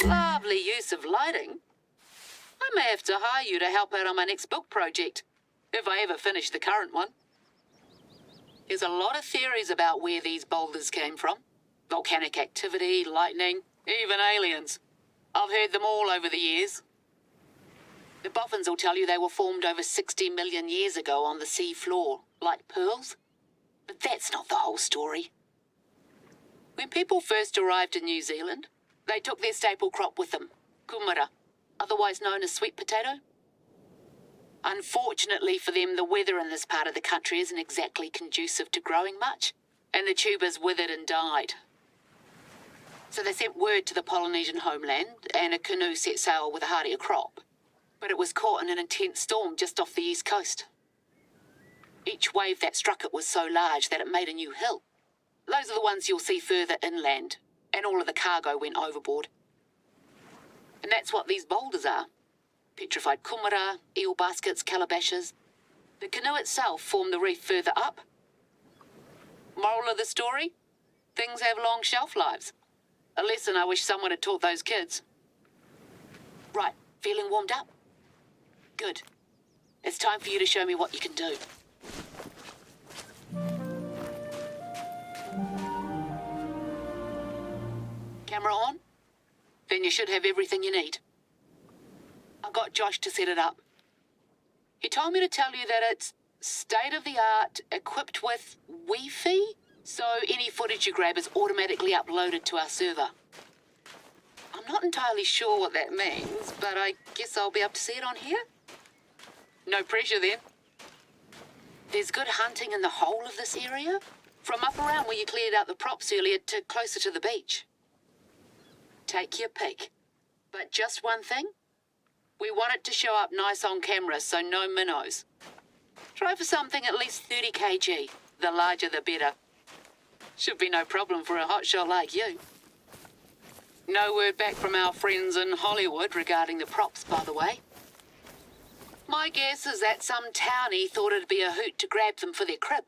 Lovely use of lighting. I may have to hire you to help out on my next book project, if I ever finish the current one. There's a lot of theories about where these boulders came from. Volcanic activity, lightning, even aliens. I've heard them all over the years. The boffins will tell you they were formed over 60 million years ago on the sea floor, like pearls. But that's not the whole story. When people first arrived in New Zealand, they took their staple crop with them, kumara, otherwise known as sweet potato. Unfortunately for them, the weather in this part of the country isn't exactly conducive to growing much, and the tubers withered and died. So they sent word to the Polynesian homeland, and a canoe set sail with a hardier crop. But it was caught in an intense storm just off the east coast. Each wave that struck it was so large that it made a new hill. Those are the ones you'll see further inland, and all of the cargo went overboard. And that's what these boulders are. Petrified kumara, eel baskets, calabashes. The canoe itself formed the reef further up. Moral of the story? Things have long shelf lives. A lesson I wish someone had taught those kids. Right, feeling warmed up? Good. It's time for you to show me what you can do. Camera on? Then you should have everything you need. I got Josh to set it up. He told me to tell you that it's state-of-the-art, equipped with Wi-Fi, so any footage you grab is automatically uploaded to our server. I'm not entirely sure what that means, but I guess I'll be able to see it on here. No pressure then. There's good hunting in the whole of this area, from up around where you cleared out the props earlier to closer to the beach. Take your pick. But just one thing. We want it to show up nice on camera, so no minnows. Try for something at least 30 kg. The larger the better. Should be no problem for a hotshot like you. No word back from our friends in Hollywood regarding the props, by the way. My guess is that some townie thought it'd be a hoot to grab them for their crib.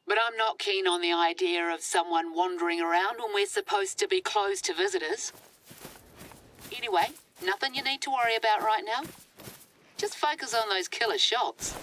But I'm not keen on the idea of someone wandering around when we're supposed to be closed to visitors. Anyway, nothing you need to worry about right now. Just focus on those killer shots.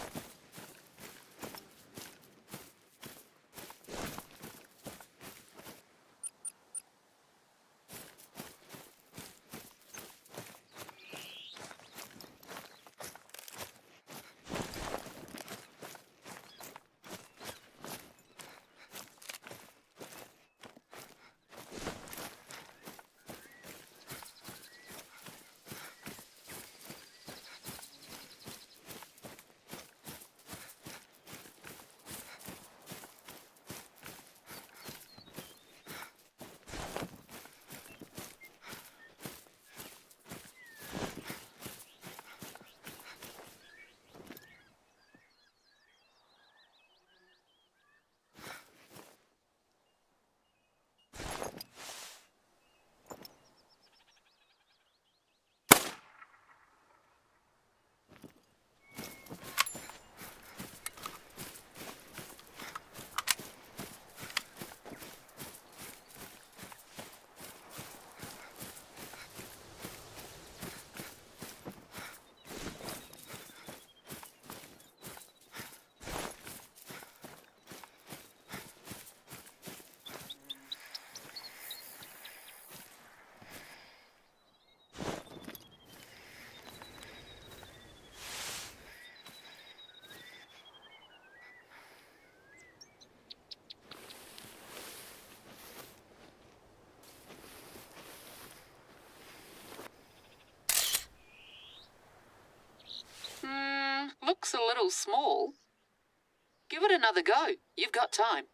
Looks a little small. Give it another go. You've got time.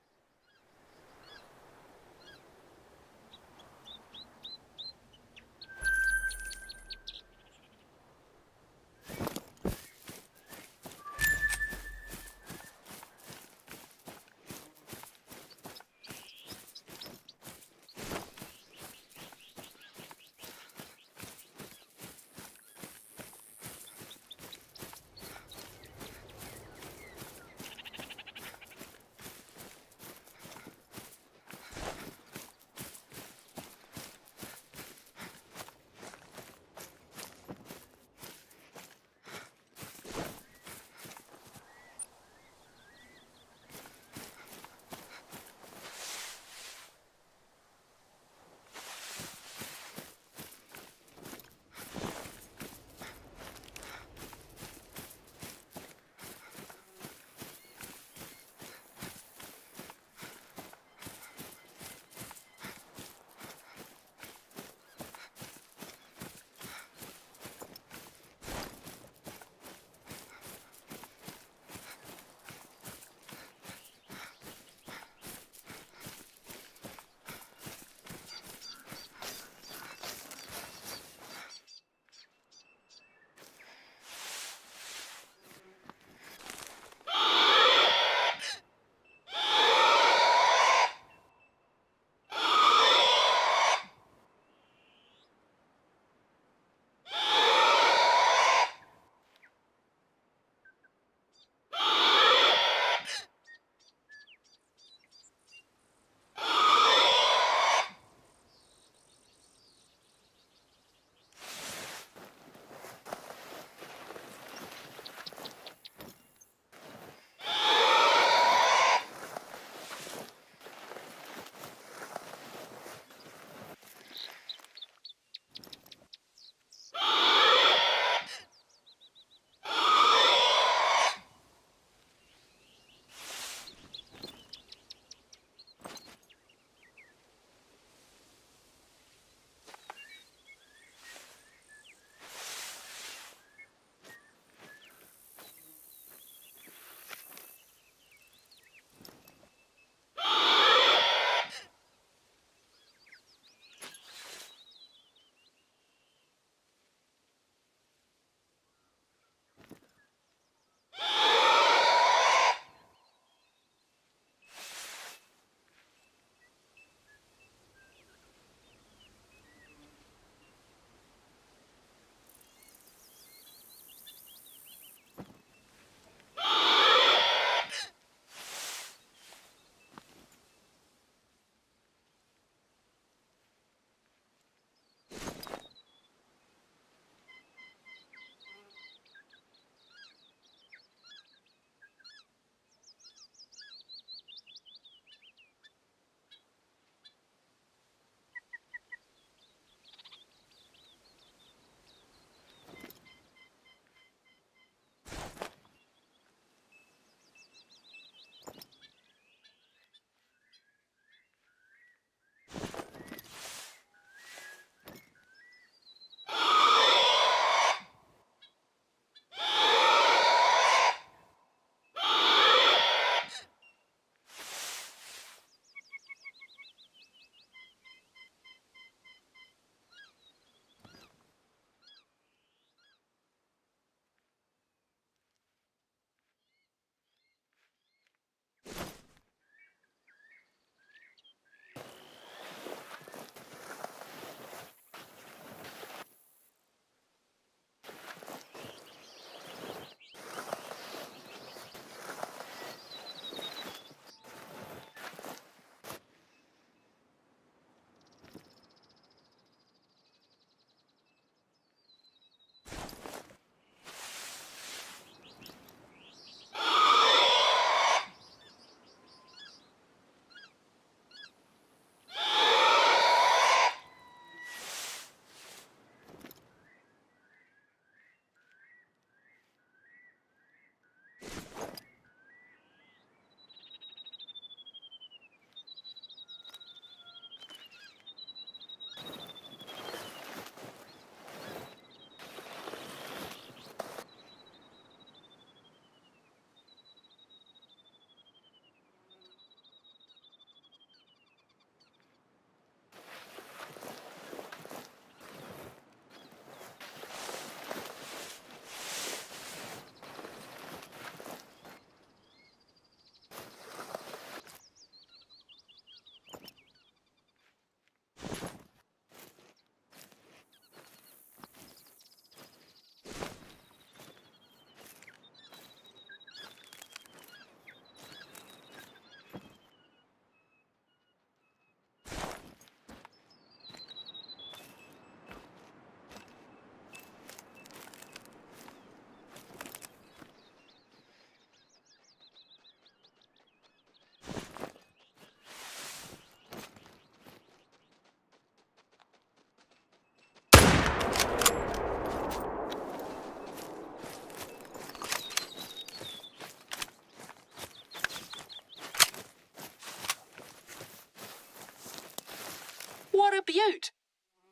beaut.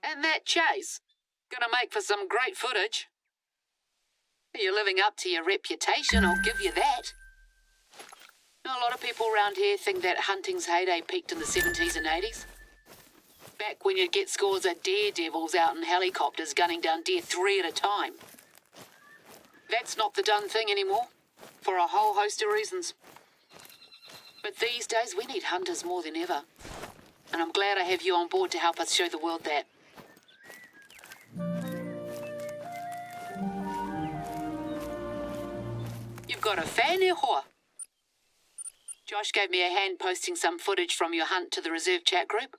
And that chase, gonna make for some great footage. You're living up to your reputation, I'll give you that. A lot of people around here think that hunting's heyday peaked in the 70s and 80s. Back when you'd get scores of daredevils out in helicopters gunning down deer 3 at a time. That's not the done thing anymore, for a whole host of reasons. But these days we need hunters more than ever. And I'm glad I have you on board to help us show the world that. You've got a fan here, whore. Josh gave me a hand posting some footage from your hunt to the reserve chat group,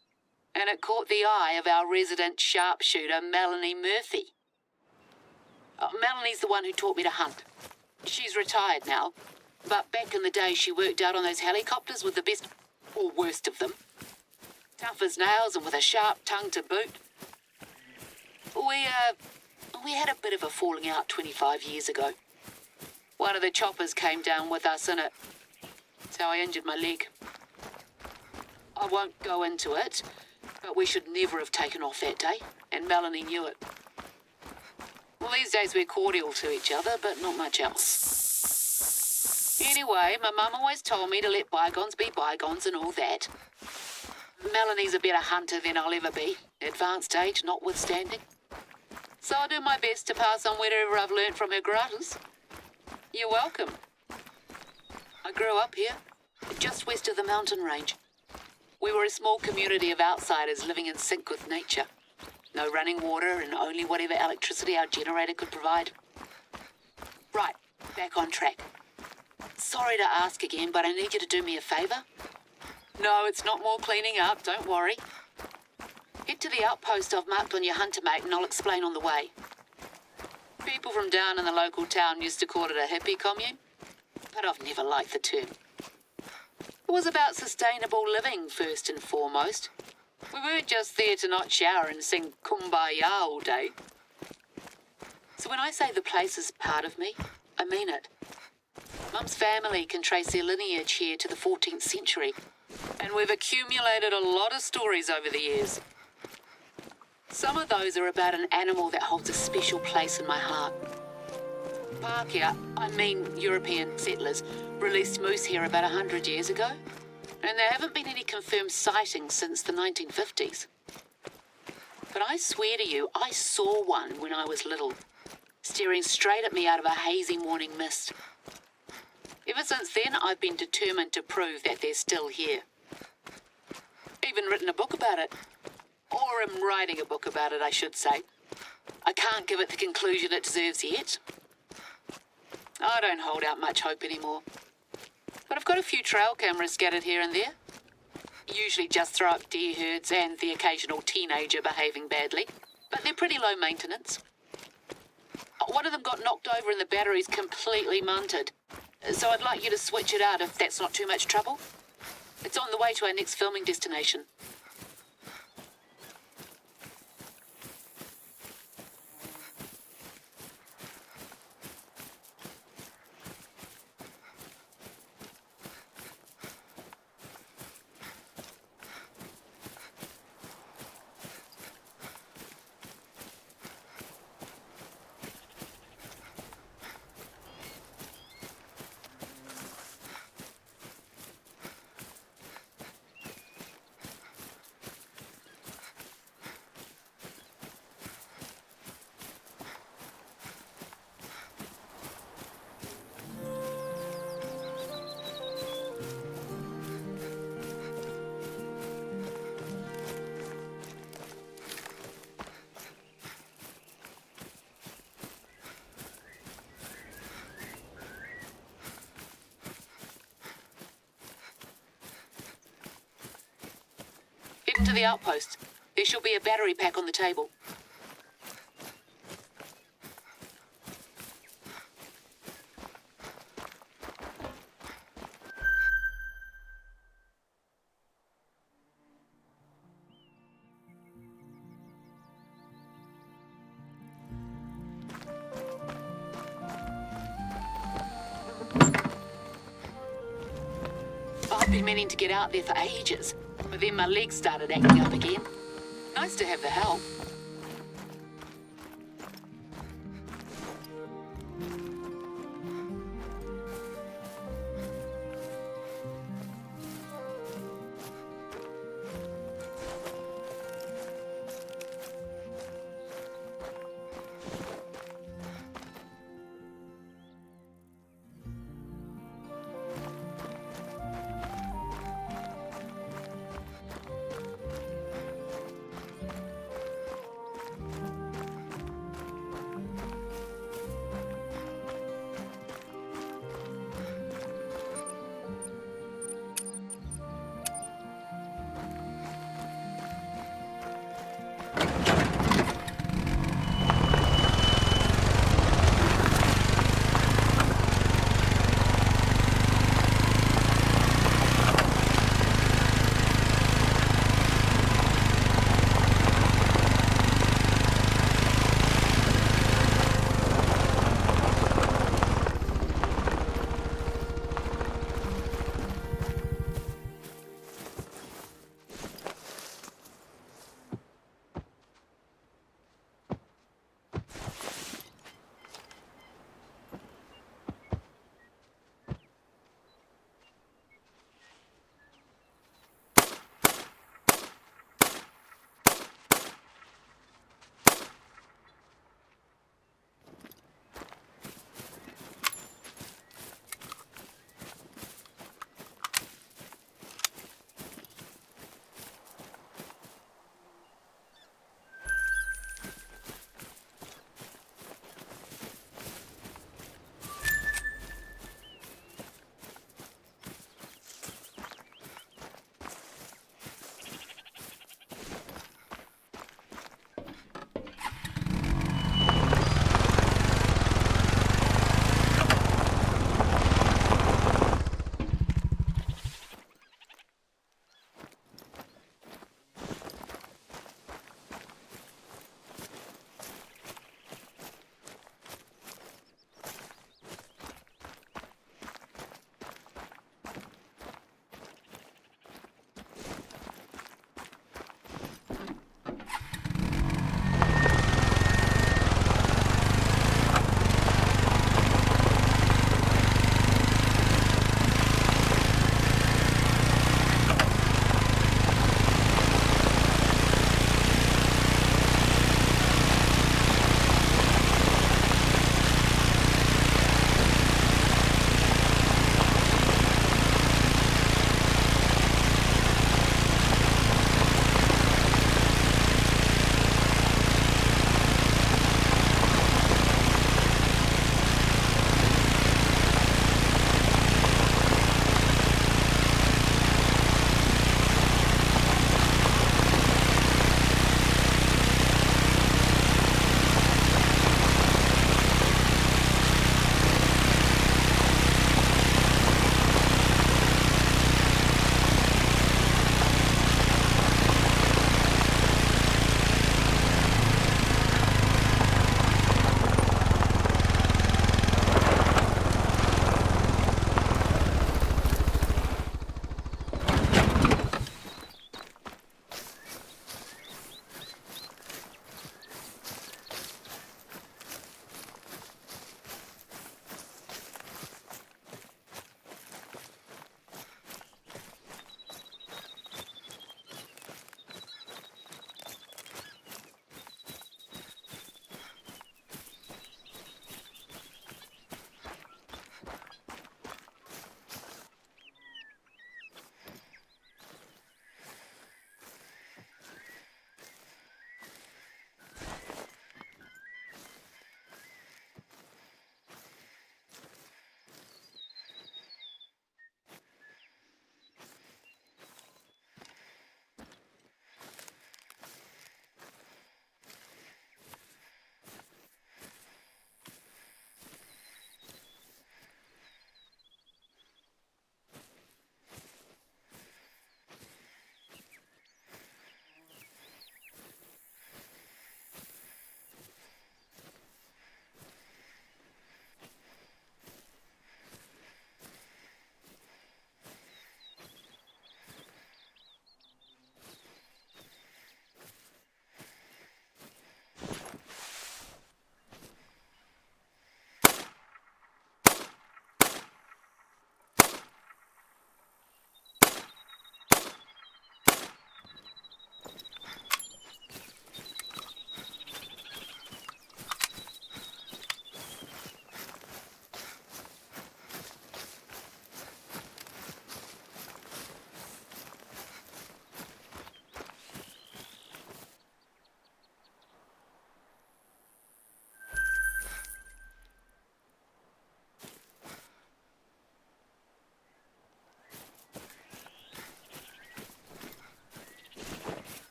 and it caught the eye of our resident sharpshooter, Melanie Murphy. Melanie's the one who taught me to hunt. She's retired now, but back in the day she worked out on those helicopters with the best, or worst of them. Tough as nails and with a sharp tongue to boot. We had a bit of a falling out 25 years ago. One of the choppers came down with us in it. That's how I injured my leg. I won't go into it, but we should never have taken off that day, and Melanie knew it. Well, these days we're cordial to each other, but not much else. Anyway, my mum always told me to let bygones be bygones and all that. Melanie's a better hunter than I'll ever be, advanced age notwithstanding. So I'll do my best to pass on whatever I've learnt from her gratis. You're welcome. I grew up here, just west of the mountain range. We were a small community of outsiders living in sync with nature. No running water and only whatever electricity our generator could provide. Right, back on track. Sorry to ask again, but I need you to do me a favour. No, it's not more cleaning up, don't worry. Head to the outpost I've marked on your hunter mate and I'll explain on the way. People from down in the local town used to call it a hippie commune, but I've never liked the term. It was about sustainable living first and foremost. We weren't just there to not shower and sing Kumbaya all day. So when I say the place is part of me, I mean it. Mum's family can trace their lineage here to the 14th century, and we've accumulated a lot of stories over the years. Some of those are about an animal that holds a special place in my heart. Pākehā, I mean European settlers, released moose here about 100 years ago, and there haven't been any confirmed sightings since the 1950s. But I swear to you, I saw one when I was little, staring straight at me out of a hazy morning mist. Ever since then, I've been determined to prove that they're still here. Even written a book about it. Or am writing a book about it, I should say. I can't give it the conclusion it deserves yet. I don't hold out much hope anymore. But I've got a few trail cameras scattered here and there. Usually just throw up deer herds and the occasional teenager behaving badly. But they're pretty low maintenance. One of them got knocked over and the battery's completely munted. So I'd like you to switch it out if that's not too much trouble. It's on the way to our next filming destination. Heading to the outpost. There should be a battery pack on the table. I've been meaning to get out there for ages, but then my legs started acting up again. Nice to have the help.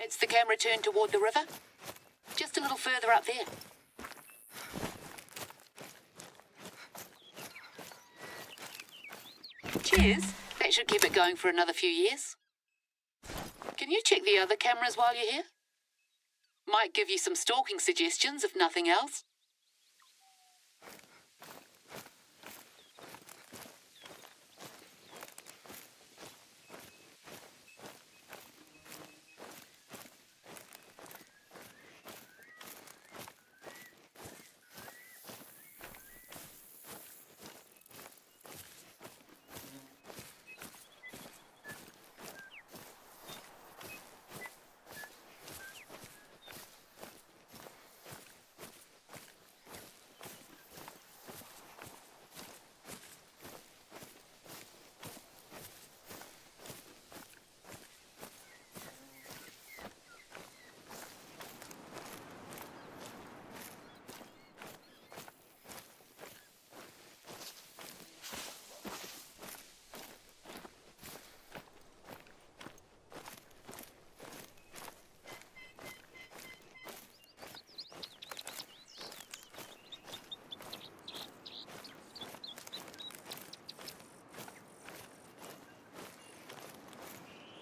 That's the camera turned toward the river. Just a little further up there. Cheers. That should keep it going for another few years. Can you check the other cameras while you're here? Might give you some stalking suggestions, if nothing else.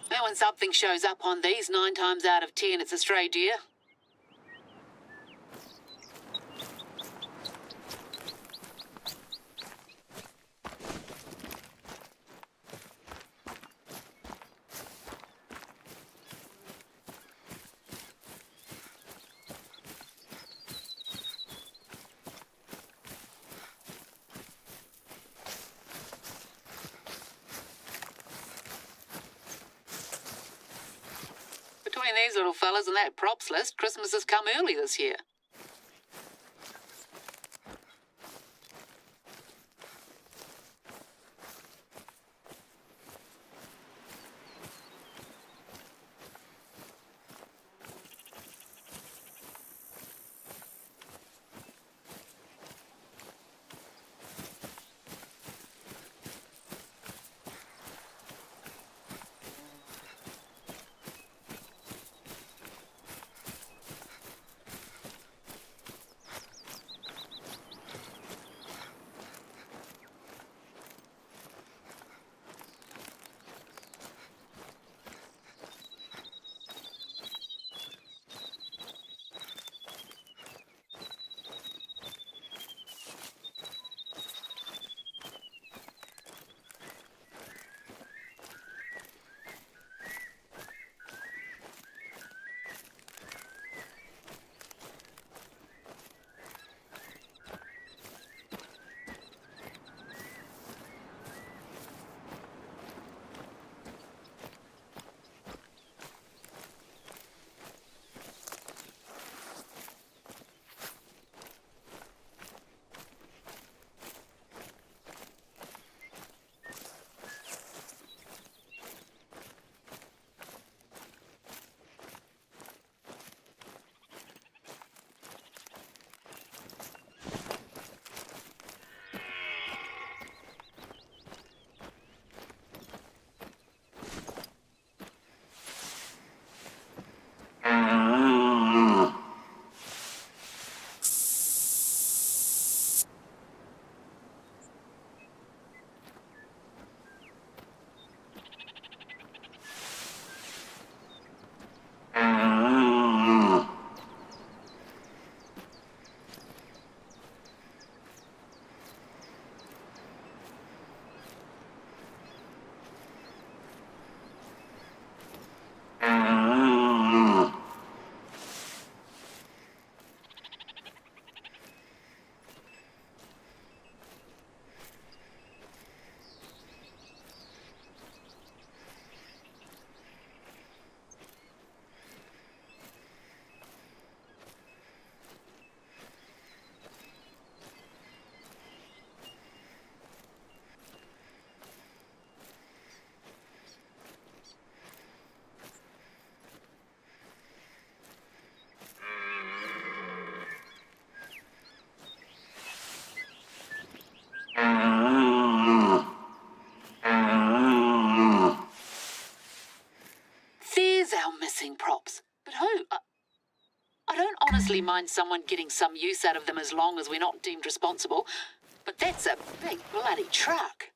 Now when something shows up on these, 9 times out of 10 it's a stray deer. Between these little fellas and that props list, Christmas has come early this year. obviously mind someone getting some use out of them as long as we're not deemed responsible. But that's a big bloody truck.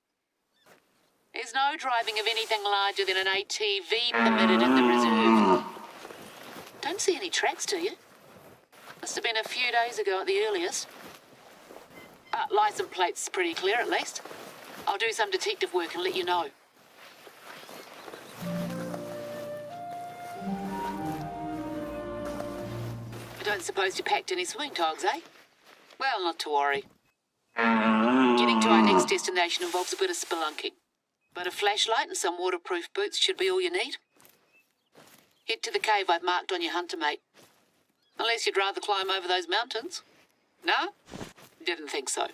There's no driving of anything larger than an ATV permitted in the reserve. Don't see any tracks, do you? Must have been a few days ago at the earliest. License plate's pretty clear at least. I'll do some detective work and let you know. I don't suppose you packed any swimming togs, eh? Well, not to worry. Getting to our next destination involves a bit of spelunking. But a flashlight and some waterproof boots should be all you need. Head to the cave I've marked on your hunter mate. Unless you'd rather climb over those mountains. No? Didn't think so.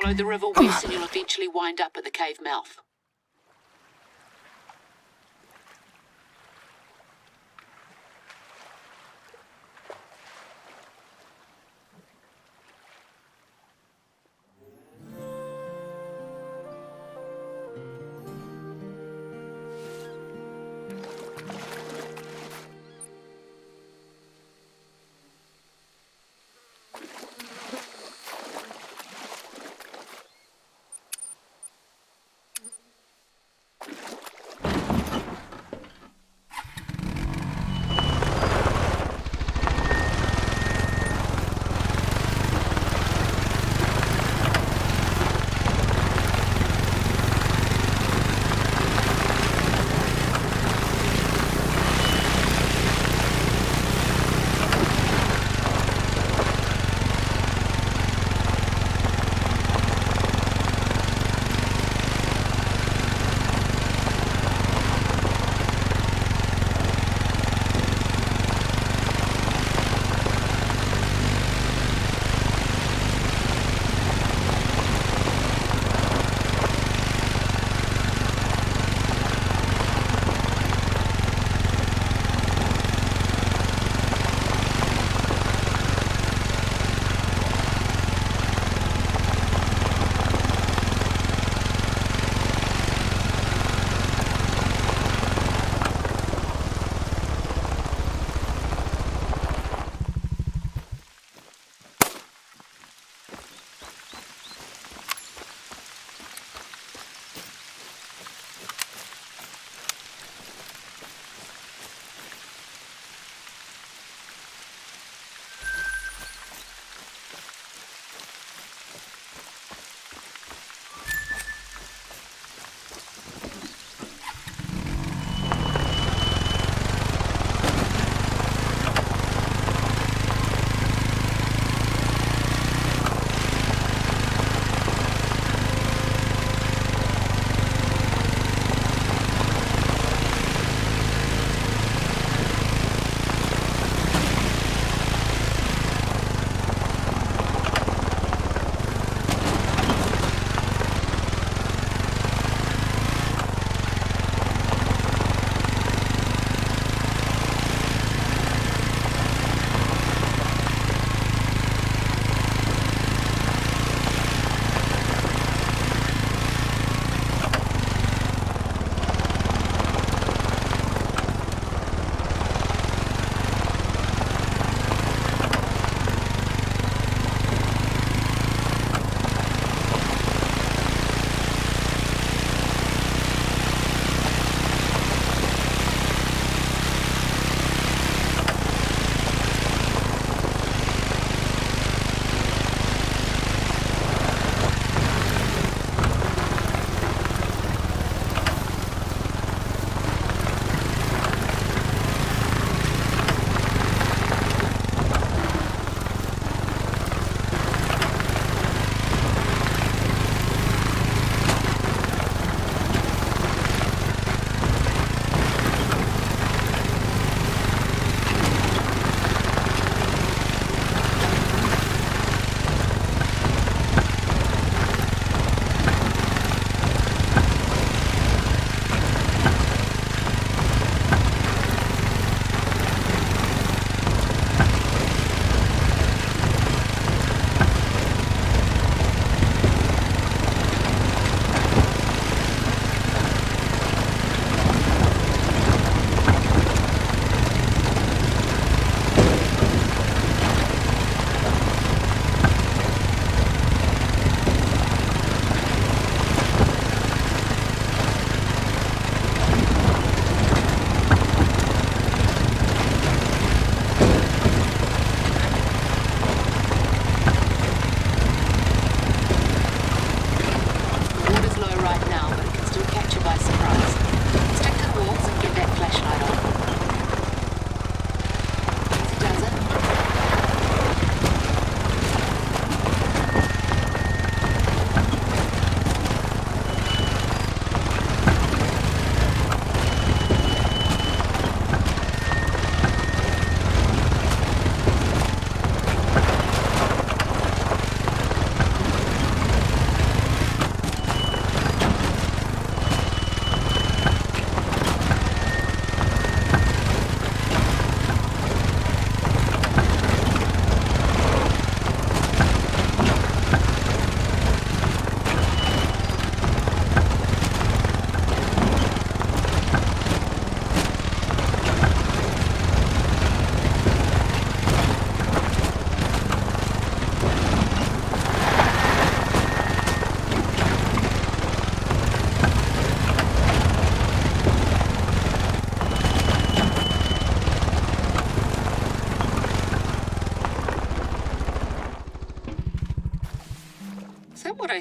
Follow the river west and you'll eventually wind up at the cave mouth.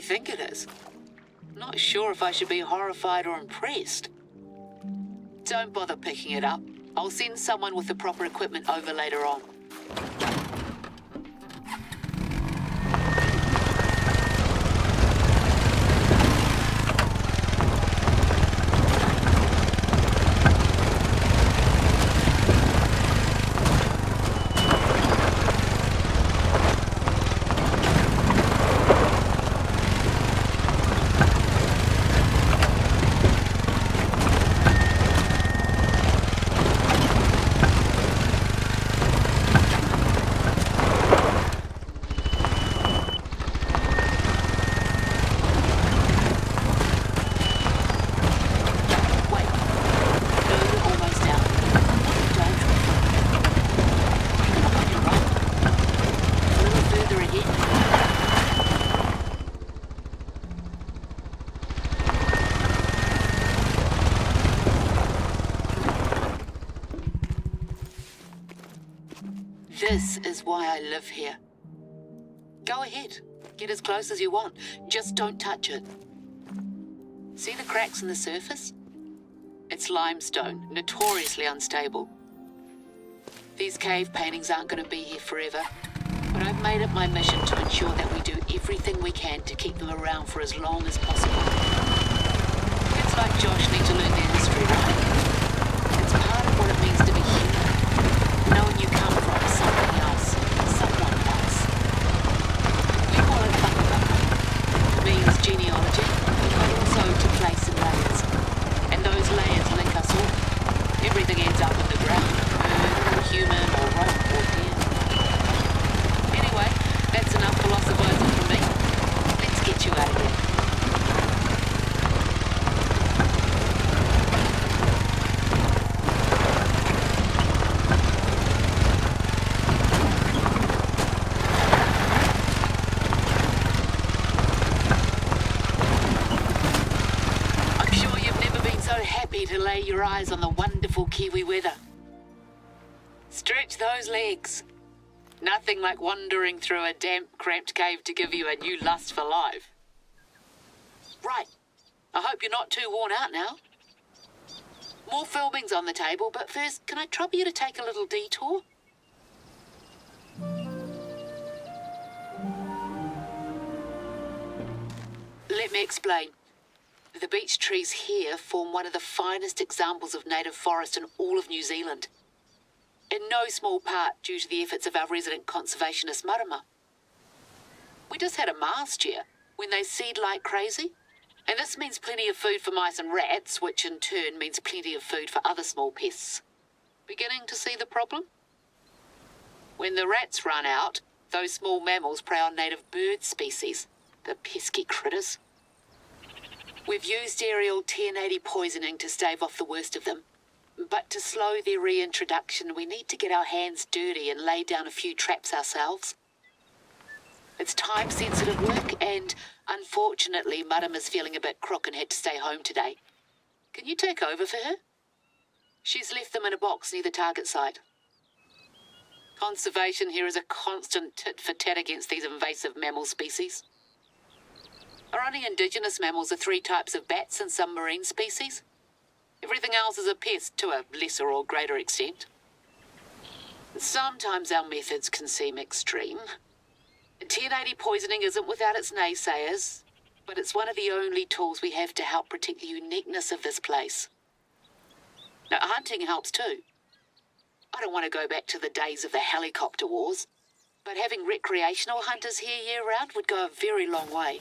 think it is. Not sure if I should be horrified or impressed. Don't bother picking it up. I'll send someone with the proper equipment over later on. This is why I live here. Go ahead, get as close as you want. Just don't touch it. See the cracks in the surface? It's limestone, notoriously unstable. These cave paintings aren't going to be here forever, but I've made it my mission to ensure that we do everything we can to keep them around for as long as possible. Kids like Josh need to learn their history, right? It's part of what it means to be human, knowing you come from something else, someone else. We call it whakapapa. It means genealogy, but also to place in layers. And those layers link us all. Everything ends up in the ground, earth, human, or rock, or deer. Anyway, that's enough philosophizing from me. Let's get you out of here. I'm sure you've never been so happy to lay your eyes on the wonderful Kiwi weather. Stretch those legs. Nothing like wandering through a damp, cramped cave to give you a new lust for life. Right. I hope you're not too worn out now. More filming's on the table, but first, can I trouble you to take a little detour? Let me explain. The beech trees here form one of the finest examples of native forest in all of New Zealand. In no small part due to the efforts of our resident conservationist Marama. We just had a mast year when they seed like crazy, and this means plenty of food for mice and rats, which in turn means plenty of food for other small pests. Beginning to see the problem? When the rats run out, those small mammals prey on native bird species, the pesky critters. We've used aerial 1080 poisoning to stave off the worst of them. But to slow their reintroduction, we need to get our hands dirty and lay down a few traps ourselves. It's time-sensitive work, and unfortunately, Marama's feeling a bit crook and had to stay home today. Can you take over for her? She's left them in a box near the target site. Conservation here is a constant tit-for-tat against these invasive mammal species. Our only indigenous mammals are 3 types of bats and some marine species. Everything else is a pest to a lesser or greater extent. Sometimes our methods can seem extreme. 1080 poisoning isn't without its naysayers, but it's one of the only tools we have to help protect the uniqueness of this place. Now, hunting helps too. I don't want to go back to the days of the helicopter wars, but having recreational hunters here year-round would go a very long way.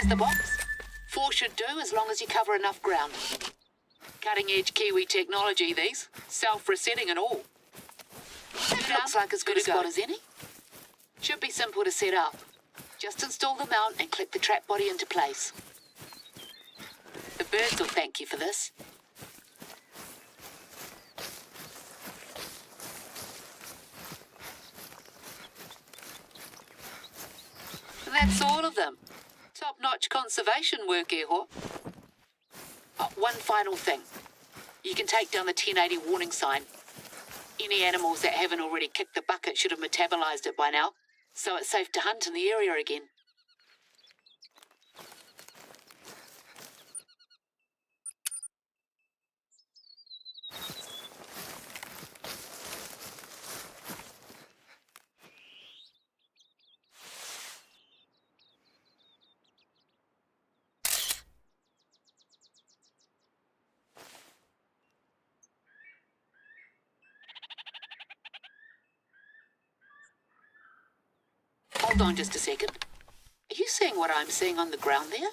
the box. 4 should do as long as you cover enough ground. Cutting-edge Kiwi technology, these. Self-resetting and all. It looks like as good a spot as any. Should be simple to set up. Just install the mount and clip the trap body into place. The birds will thank you for this. And that's all of them. Top-notch conservation work, Eho. Oh, one final thing. You can take down the 1080 warning sign. Any animals that haven't already kicked the bucket should have metabolized it by now, so it's safe to hunt in the area again. Hold on just a second. Are you seeing what I'm seeing on the ground there?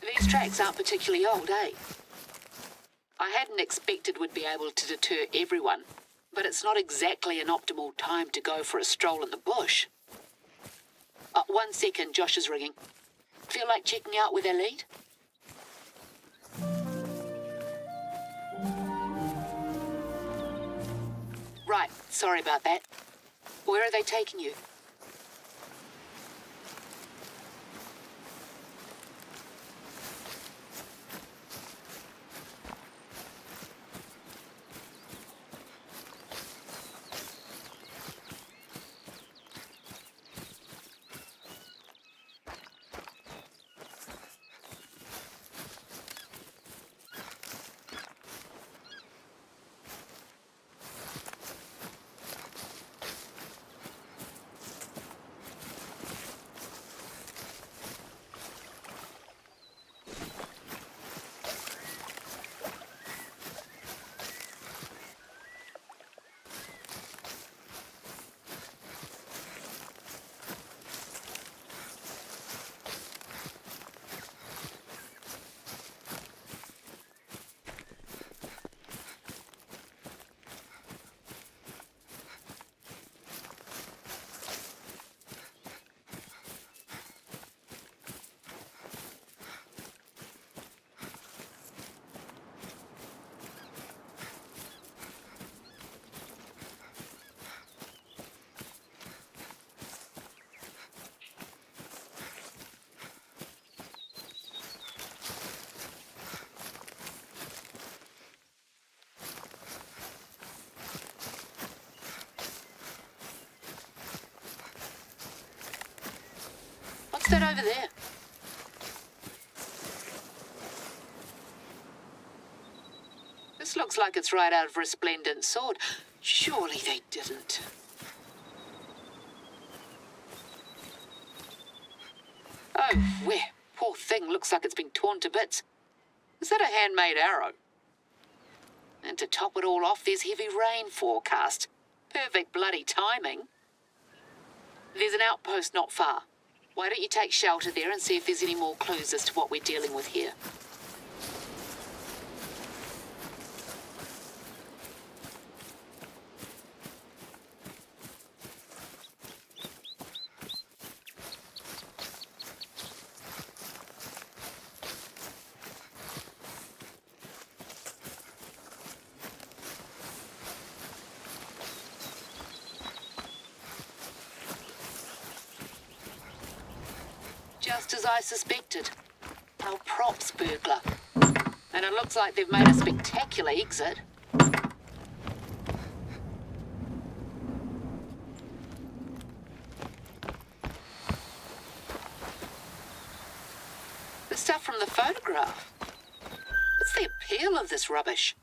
These tracks aren't particularly old, eh? I hadn't expected we'd be able to deter everyone, but it's not exactly an optimal time to go for a stroll in the bush. 1 second, Josh is ringing. Feel like checking out where they lead? Right, sorry about that. Where are they taking you? What's that over there? This looks like it's right out of Resplendent Sword. Surely they didn't. Oh, where? Poor thing looks like it's been torn to bits. Is that a handmade arrow? And to top it all off, there's heavy rain forecast. Perfect bloody timing. There's an outpost not far. Why don't you take shelter there and see if there's any more clues as to what we're dealing with here? Just as I suspected. Our props burglar. And it looks like they've made a spectacular exit. The stuff from the photograph. What's the appeal of this rubbish?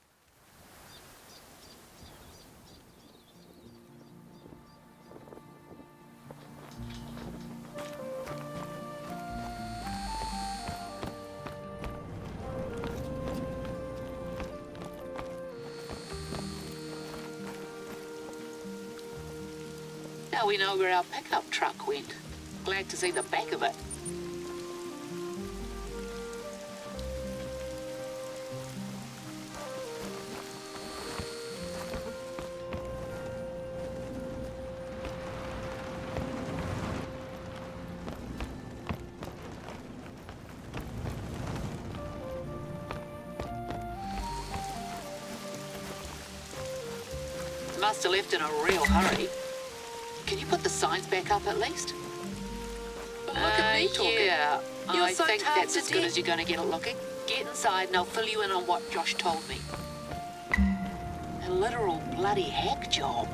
Now we know where our pickup truck went. Glad to see the back of it. must have left in a real hurry. Can you put the signs back up at least? Look at me talking. Yeah, You're I so think tired that's to as good death. as you're going to get it looking. Get inside and I'll fill you in on what Josh told me. A literal bloody hack job.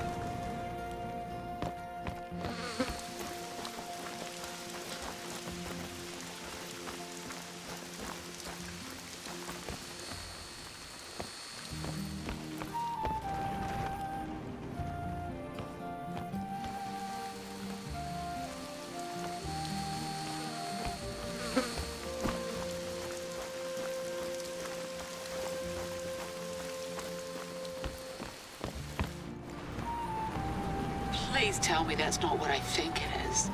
Please tell me that's not what I think it is.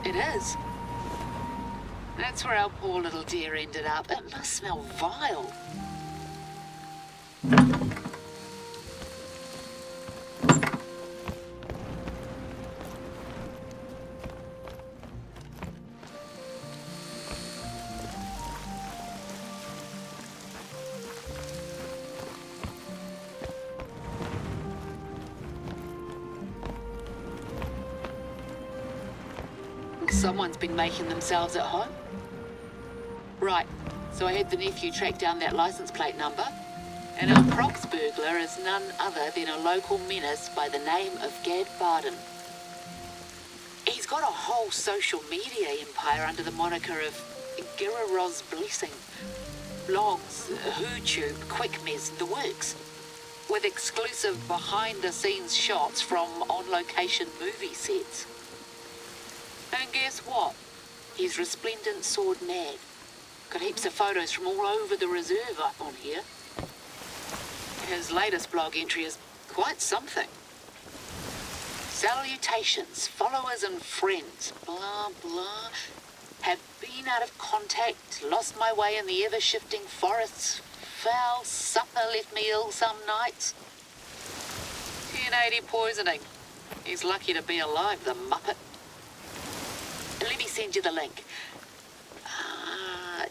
It is. That's where our poor little dear ended up. It must smell vile. Someone's been making themselves at home. Right, so I had the nephew track down that license plate number, and our props burglar is none other than a local menace by the name of Gad Barden. He's got a whole social media empire under the moniker of Giraroz Blessing. Blogs, YouTube, QuickMez, the works. With exclusive behind-the-scenes shots from on-location movie sets. And guess what? He's resplendent sword mad. Got heaps of photos from all over the reserve up on here. His latest blog entry is quite something. Salutations, followers and friends, blah, blah. Have been out of contact, lost my way in the ever-shifting forests. Foul supper left me ill some nights. 1080 poisoning. He's lucky to be alive, the muppet. Let me send you the link.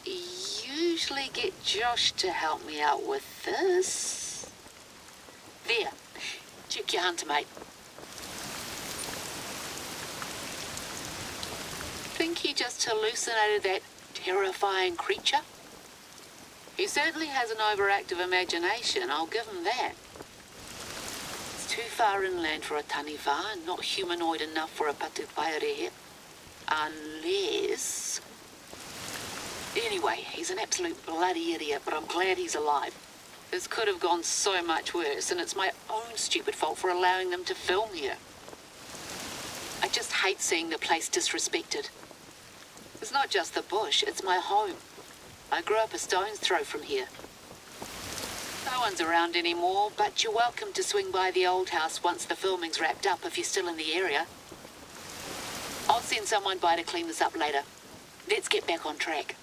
Usually get Josh to help me out with this. There. Check your hunter, mate. Think he just hallucinated that terrifying creature? He certainly has an overactive imagination, I'll give him that. It's too far inland for a taniwha and not humanoid enough for a patupaere. Unless... Anyway, he's an absolute bloody idiot, but I'm glad he's alive. This could have gone so much worse, and it's my own stupid fault for allowing them to film here. I just hate seeing the place disrespected. It's not just the bush, it's my home. I grew up a stone's throw from here. No one's around anymore, but you're welcome to swing by the old house once the filming's wrapped up if you're still in the area. I'll send someone by to clean this up later. Let's get back on track.